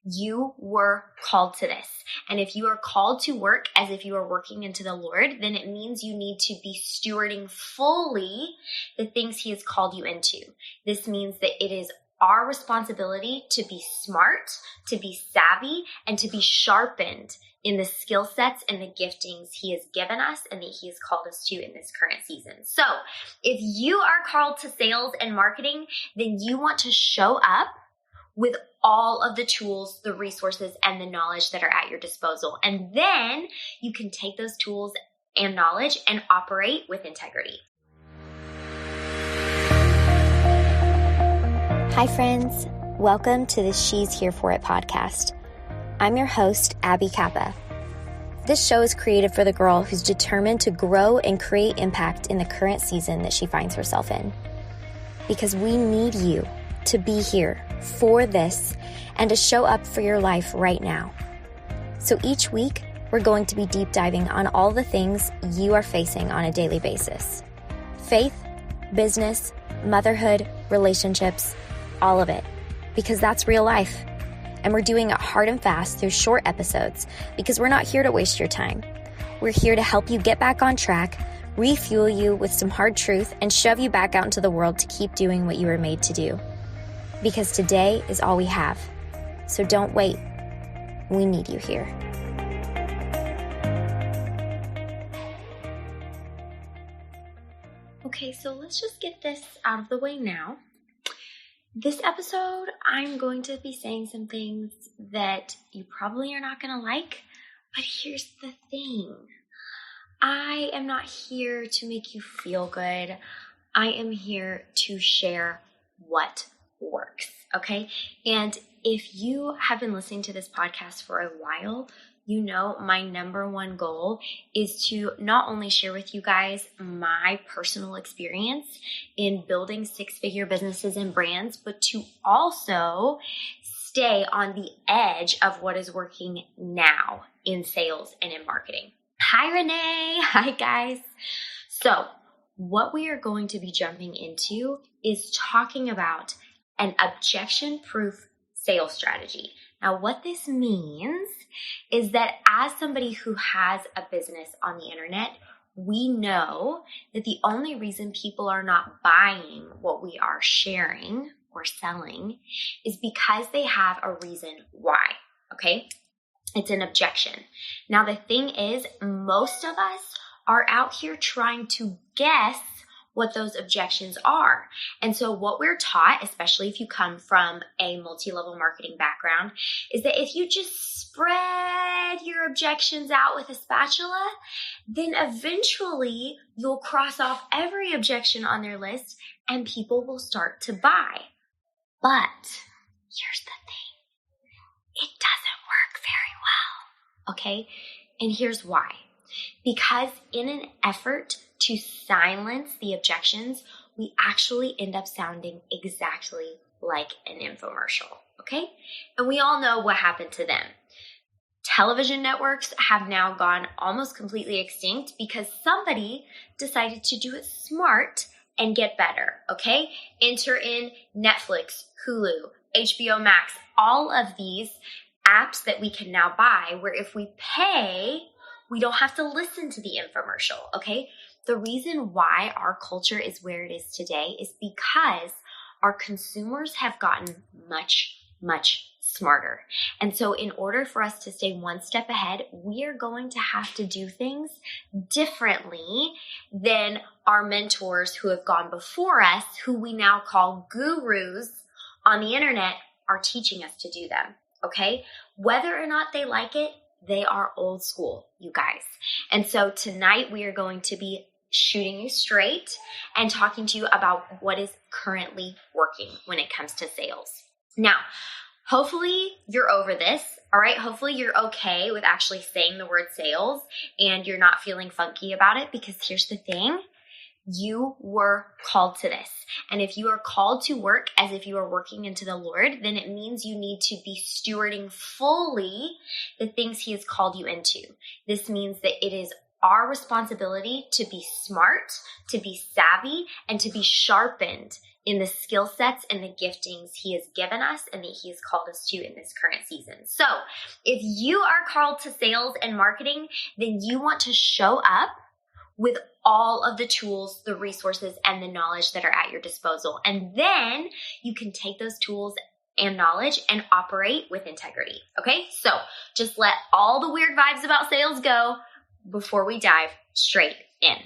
You were called to this. And if you are called to work as if you are working into the Lord, then it means you need to be stewarding fully the things He has called you into. This means that it is our responsibility to be smart, to be savvy, and to be sharpened in the skill sets and the giftings He has given us and that He has called us to in this current season. So if you are called to sales and marketing, then you want to show up with all of the tools, the resources, and the knowledge that are at your disposal. And then you can take those tools and knowledge and operate with integrity. Hi, friends. Welcome to the She's Here For It podcast. I'm your host, Abby Kappa. This show is created for the girl who's determined to grow and create impact in the current season that she finds herself in. Because we need you to be here for this and to show up for your life right now. So each week, we're going to be deep diving on all the things you are facing on a daily basis. Faith, business, motherhood, relationships, all of it. Because that's real life. And we're doing it hard and fast through short episodes because we're not here to waste your time. We're here to help you get back on track, refuel you with some hard truth, and shove you back out into the world to keep doing what you were made to do. Because today is all we have. So don't wait. We need you here. Okay, so let's just get this out of the way now. This episode, I'm going to be saying some things that you probably are not going to like, but here's the thing. I am not here to make you feel good. I am here to share what works, okay? And if you have been listening to this podcast for a while, you know my number one goal is to not only share with you guys my personal experience in building six-figure businesses and brands, but to also stay on the edge of what is working now in sales and in marketing. Hi, Renee. Hi, guys. So what we are going to be jumping into is talking about an objection-proof sales strategy. Now, what this means is that as somebody who has a business on the internet, we know that the only reason people are not buying what we are sharing or selling is because they have a reason why, okay? It's an objection. Now, the thing is, most of us are out here trying to guess what those objections are. And so what we're taught, especially if you come from a multi-level marketing background, is that if you just spread your objections out with a spatula, then eventually you'll cross off every objection on their list and people will start to buy. But here's the thing. It doesn't work very well, okay? And here's why. Because in an effort to silence the objections, we actually end up sounding exactly like an infomercial, okay? And we all know what happened to them. Television networks have now gone almost completely extinct because somebody decided to do it smart and get better, okay? Enter in Netflix, Hulu, HBO Max, all of these apps that we can now buy where if we pay, we don't have to listen to the infomercial, okay? The reason why our culture is where it is today is because our consumers have gotten much, much smarter. And so in order for us to stay one step ahead, we are going to have to do things differently than our mentors who have gone before us, who we now call gurus on the internet, are teaching us to do them, okay? Whether or not they like it, they are old school, you guys. And so tonight we are going to be shooting you straight and talking to you about what is currently working when it comes to sales. Now, hopefully you're over this, all right? Hopefully you're okay with actually saying the word sales and you're not feeling funky about it, because here's the thing. You were called to this. And if you are called to work as if you are working into the Lord, then it means you need to be stewarding fully the things He has called you into. This means that it is our responsibility to be smart, to be savvy, and to be sharpened in the skill sets and the giftings he has given us and that he has called us to in this current season. So if you are called to sales and marketing, then you want to show up with all of the tools, the resources, and the knowledge that are at your disposal. And then you can take those tools and knowledge and operate with integrity. Okay? So just let all the weird vibes about sales go before we dive straight in.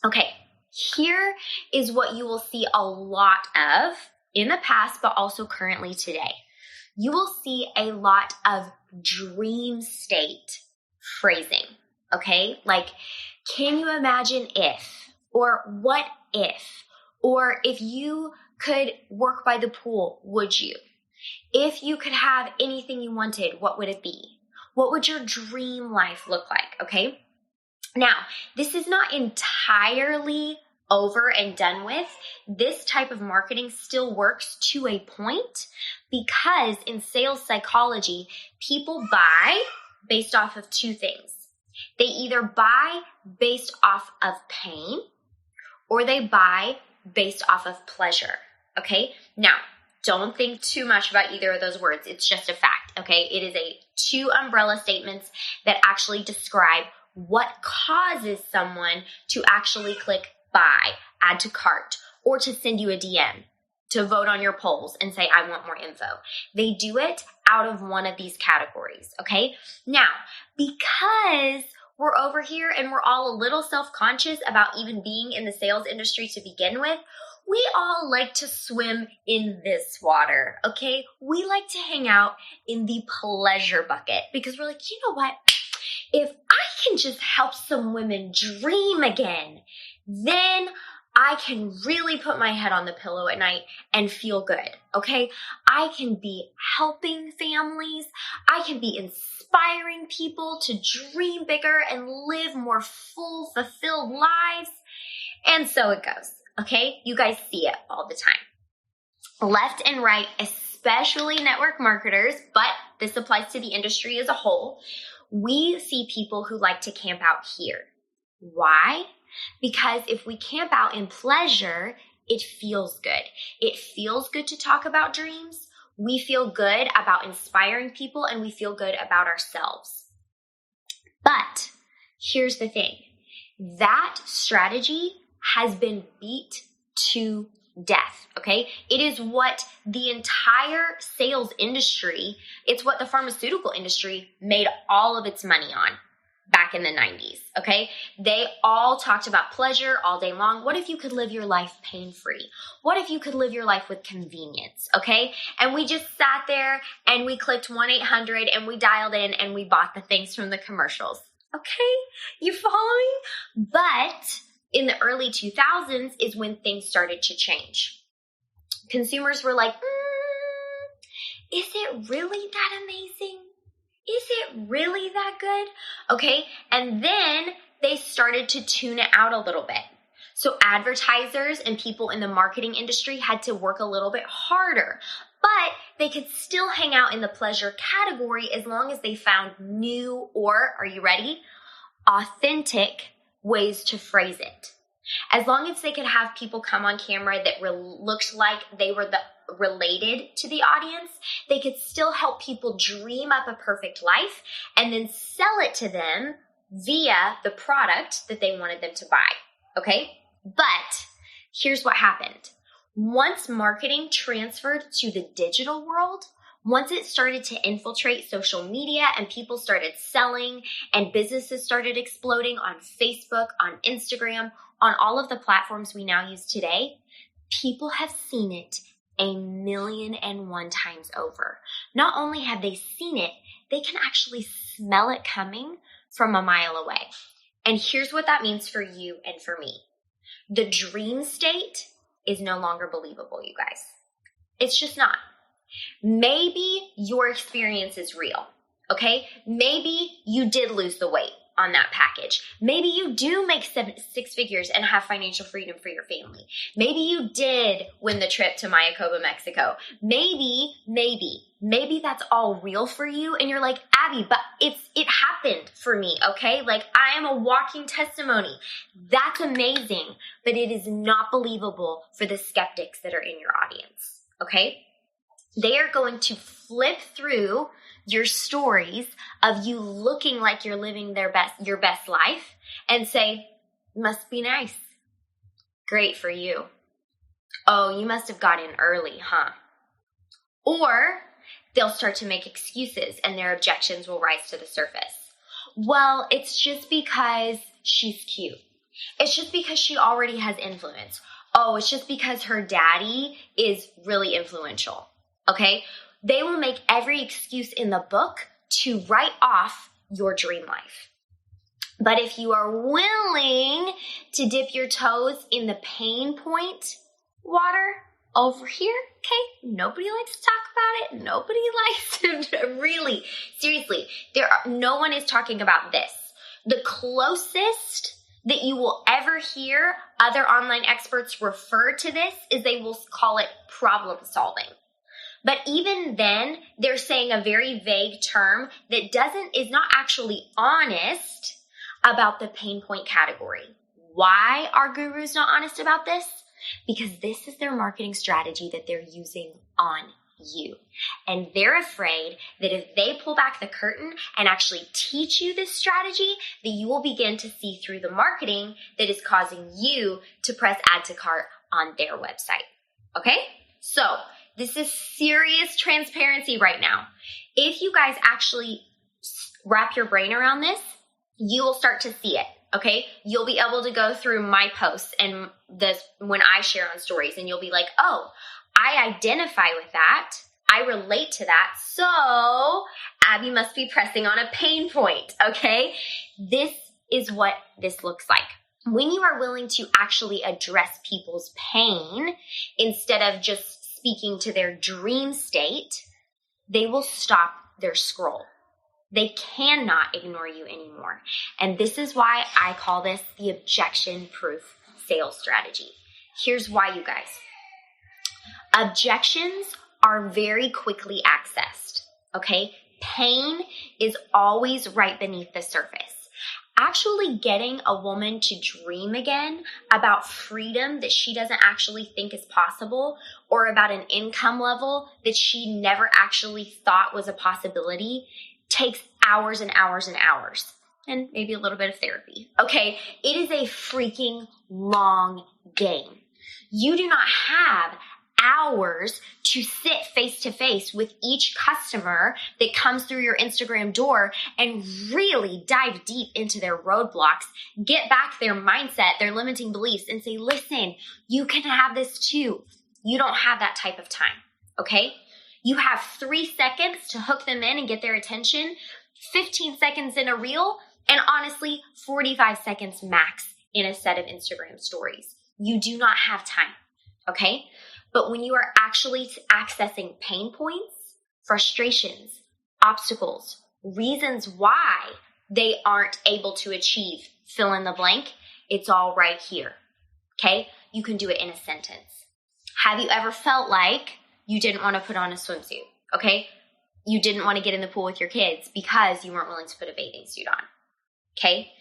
Okay. Here is what you will see a lot of in the past, but also currently today. You will see a lot of dream state phrasing, okay? Like, can you imagine if, or what if, or if you could work by the pool, would you? If you could have anything you wanted, what would it be? What would your dream life look like, okay? Now, this is not entirely over and done with. This type of marketing still works to a point because in sales psychology, people buy based off of two things. They either buy based off of pain or they buy based off of pleasure, okay? Now, don't think too much about either of those words. It's just a fact, okay? It is two umbrella statements that actually describe what causes someone to actually click buy, add to cart, or to send you a DM, to vote on your polls and say, I want more info. They do it out of one of these categories, okay? Now, because we're over here and we're all a little self-conscious about even being in the sales industry to begin with, we all like to swim in this water, okay? We like to hang out in the pleasure bucket because we're like, you know what? If I can just help some women dream again, then I can really put my head on the pillow at night and feel good, okay? I can be helping families. I can be inspiring people to dream bigger and live more full, fulfilled lives. And so it goes, okay? You guys see it all the time. Left and right, especially network marketers, but this applies to the industry as a whole. We see people who like to camp out here. Why? Because if we camp out in pleasure, it feels good. It feels good to talk about dreams. We feel good about inspiring people and we feel good about ourselves. But here's the thing. That strategy has been beat to death, okay? It is what the entire sales industry, it's what the pharmaceutical industry made all of its money on back in the 90s, okay? They all talked about pleasure all day long. What if you could live your life pain-free? What if you could live your life with convenience, okay? And we just sat there and we clicked 1-800 and we dialed in and we bought the things from the commercials, okay? You following? But in the early 2000s is when things started to change. Consumers were like, is it really that amazing? Is it really that good? Okay, and then they started to tune it out a little bit. So advertisers and people in the marketing industry had to work a little bit harder, but they could still hang out in the pleasure category as long as they found new or, are you ready, authentic ways to phrase it. As long as they could have people come on camera that looked like they were related to the audience, they could still help people dream up a perfect life and then sell it to them via the product that they wanted them to buy, okay? But here's what happened. Once marketing transferred to the digital world, once it started to infiltrate social media and people started selling and businesses started exploding on Facebook, on Instagram, on all of the platforms we now use today, people have seen it 1,000,001 times over. Not only have they seen it, they can actually smell it coming from a mile away. And here's what that means for you and for me. The dream state is no longer believable, you guys. It's just not. Maybe your experience is real, okay? Maybe you did lose the weight on that package. Maybe you do make 6 figures and have financial freedom for your family. Maybe you did win the trip to Mayacoba, Mexico. Maybe Maybe that's all real for you and you're like, Abby, but it happened for me, okay? Like, I am a walking testimony. That's amazing, but it is not believable for the skeptics that are in your audience, okay? They are going to flip through your stories of you looking like you're living your best life and say, must be nice. Great for you. Oh, you must have got in early, huh? Or they'll start to make excuses and their objections will rise to the surface. Well, it's just because she's cute. It's just because she already has influence. Oh, it's just because her daddy is really influential. Okay? They will make every excuse in the book to write off your dream life. But if you are willing to dip your toes in the pain point water over here, okay, nobody likes to talk about it. Nobody likes to really, seriously, no one is talking about this. The closest that you will ever hear other online experts refer to this is they will call it problem solving. But even then, they're saying a very vague term that is not actually honest about the pain point category. Why are gurus not honest about this? Because this is their marketing strategy that they're using on you. And they're afraid that if they pull back the curtain and actually teach you this strategy, that you will begin to see through the marketing that is causing you to press add to cart on their website. Okay? So this is serious transparency right now. If you guys actually wrap your brain around this, you will start to see it. Okay, you'll be able to go through my posts and when I share on stories, and you'll be like, oh, I identify with that. I relate to that. So Abby must be pressing on a pain point. Okay, this is what this looks like. When you are willing to actually address people's pain instead of just speaking to their dream state, they will stop their scroll. They cannot ignore you anymore. And this is why I call this the objection-proof sales strategy. Here's why, you guys. Objections are very quickly accessed, okay? Pain is always right beneath the surface. Actually getting a woman to dream again about freedom that she doesn't actually think is possible, or about an income level that she never actually thought was a possibility, takes hours and hours and hours, and maybe a little bit of therapy, okay? It is a freaking long game. You do not have hours to sit face to face with each customer that comes through your Instagram door and really dive deep into their roadblocks, get back their mindset, their limiting beliefs, and say, listen, you can have this too. You don't have that type of time, okay? You have 3 seconds to hook them in and get their attention, 15 seconds in a reel, and honestly, 45 seconds max in a set of Instagram stories. You do not have time, okay? But when you are actually accessing pain points, frustrations, obstacles, reasons why they aren't able to achieve fill in the blank, it's all right here, okay? You can do it in a sentence. Have you ever felt like you didn't want to put on a swimsuit, okay? You didn't want to get in the pool with your kids because you weren't willing to put a bathing suit on, okay?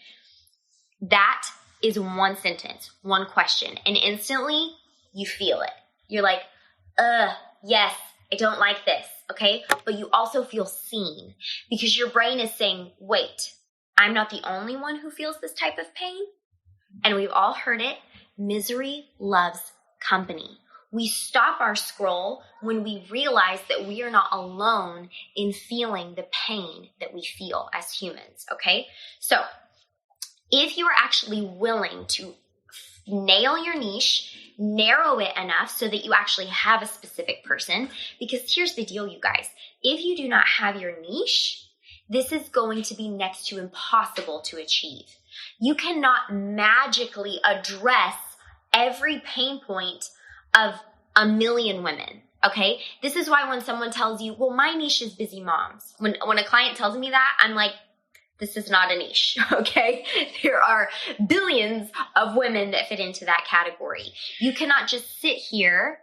That is one sentence, one question, and instantly you feel it. You're like, yes, I don't like this, okay? But you also feel seen because your brain is saying, wait, I'm not the only one who feels this type of pain. And we've all heard it. Misery loves company. We stop our scroll when we realize that we are not alone in feeling the pain that we feel as humans, okay? So if you are actually willing to nail your niche, narrow it enough so that you actually have a specific person, because here's the deal, you guys. If you do not have your niche, this is going to be next to impossible to achieve. You cannot magically address every pain point of a million women, okay? This is why when someone tells you, well, my niche is busy moms. When a client tells me that, I'm like, this is not a niche, okay? There are billions of women that fit into that category. You cannot just sit here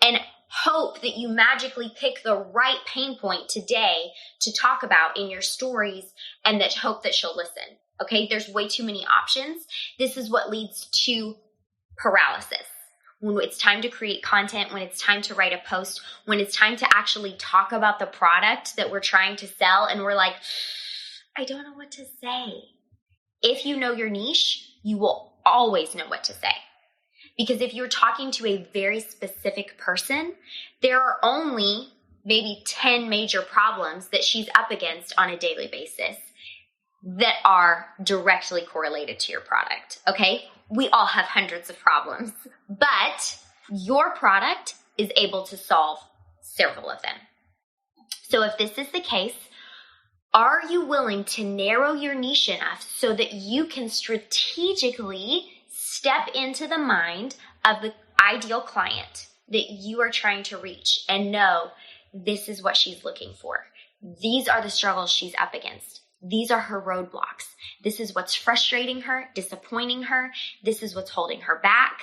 and hope that you magically pick the right pain point today to talk about in your stories and that hope that she'll listen. Okay, there's way too many options. This is what leads to paralysis. When it's time to create content, when it's time to write a post, when it's time to actually talk about the product that we're trying to sell, and we're like, I don't know what to say. If you know your niche, you will always know what to say. Because if you're talking to a very specific person, there are only maybe 10 major problems that she's up against on a daily basis that are directly correlated to your product, okay? We all have hundreds of problems, but your product is able to solve several of them. So if this is the case, are you willing to narrow your niche enough so that you can strategically step into the mind of the ideal client that you are trying to reach and know this is what she's looking for? These are the struggles she's up against. These are her roadblocks. This is what's frustrating her, disappointing her. This is what's holding her back.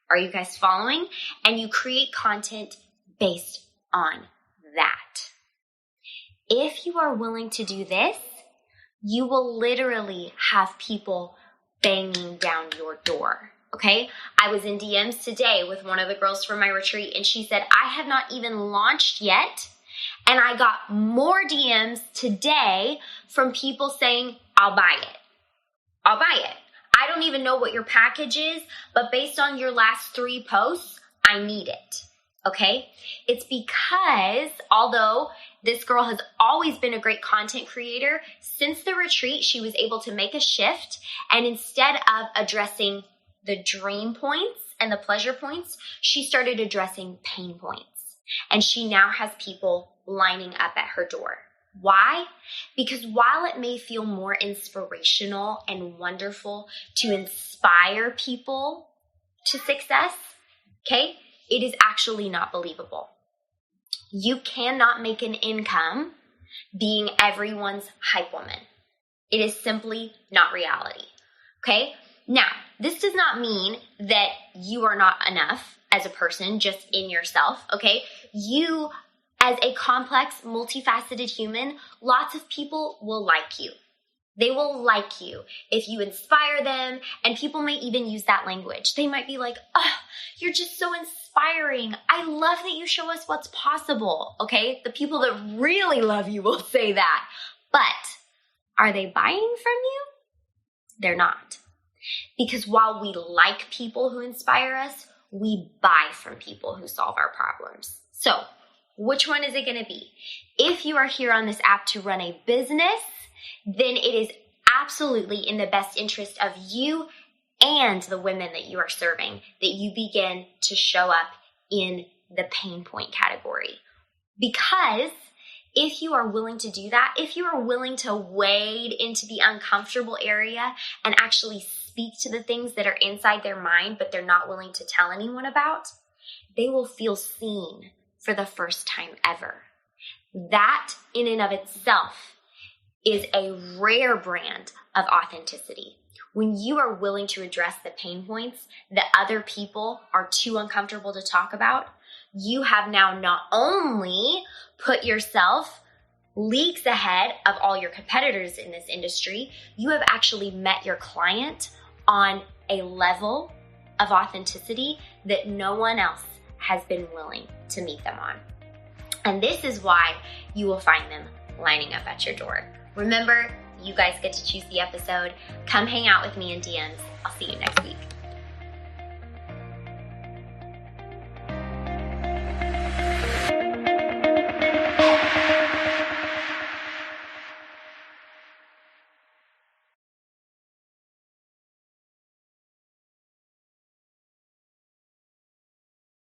Are you guys following? And you create content based on that. If you are willing to do this, you will literally have people banging down your door. Okay? I was in DMs today with one of the girls from my retreat, and she said, I have not even launched yet. And I got more DMs today from people saying, I'll buy it. I'll buy it. I don't even know what your package is, but based on your last 3 posts, I need it. Okay? It's because although this girl has always been a great content creator, since the retreat, she was able to make a shift. And instead of addressing the dream points and the pleasure points, she started addressing pain points. And she now has people lining up at her door. Why? Because while it may feel more inspirational and wonderful to inspire people to success, okay, it is actually not believable. You cannot make an income being everyone's hype woman. It is simply not reality, okay? Now, this does not mean that you are not enough as a person just in yourself, okay? You, as a complex, multifaceted human, lots of people will like you. They will like you if you inspire them, and people may even use that language. They might be like, oh, you're just so inspiring. I love that you show us what's possible, okay? The people that really love you will say that. But are they buying from you? They're not. Because while we like people who inspire us, we buy from people who solve our problems. So, which one is it going to be? If you are here on this app to run a business, then it is absolutely in the best interest of you and the women that you are serving that you begin to show up in the pain point category. Because if you are willing to do that, if you are willing to wade into the uncomfortable area and actually speak to the things that are inside their mind, but they're not willing to tell anyone about, they will feel seen for the first time ever. That in and of itself is a rare brand of authenticity. When you are willing to address the pain points that other people are too uncomfortable to talk about, you have now not only put yourself leagues ahead of all your competitors in this industry, you have actually met your client on a level of authenticity that no one else has been willing to meet them on. And this is why you will find them lining up at your door. Remember, you guys get to choose the episode. Come hang out with me in DMs. I'll see you next week.